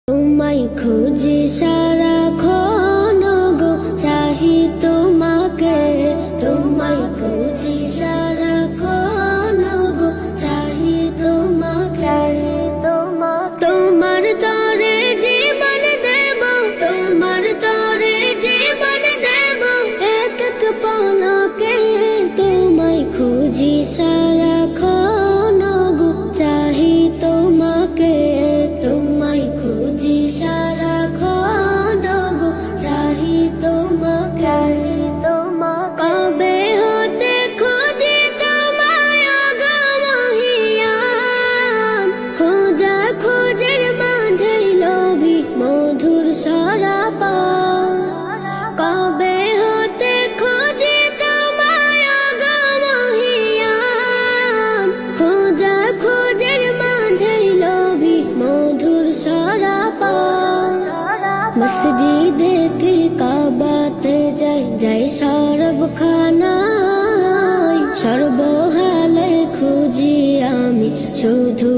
তোমায় খুঁজি সারাক্ষণ গো, চাহি তোমাকে। তোমায় খুঁজি সারাক্ষণ গো, চাহি তোমাকে। তোমার তরে জীবন দেব, তোমার তরে জীবন দেব, এক এক পলকে। তোমায় খুঁজি সারাক্ষণ গো, চাহি তোমাকে। তোমায় খুঁজি সারাক্ষণ গো, চাহি তোমাকে। কবে হতে খুঁজি তোমায় গো মহিয়ান, খোঁজা খোঁজের মাঝে লোভী মধুর সরাপান। কবে হতে খুঁজি তোমায় গো মহিয়ান, খোঁজা খোঁজের মাঝে লোভী মধুর সরাপান। মসজিদে কি কাবাতে যাই, যাই সরবখানায়, সর্বহালে খুঁজি আমি শুধু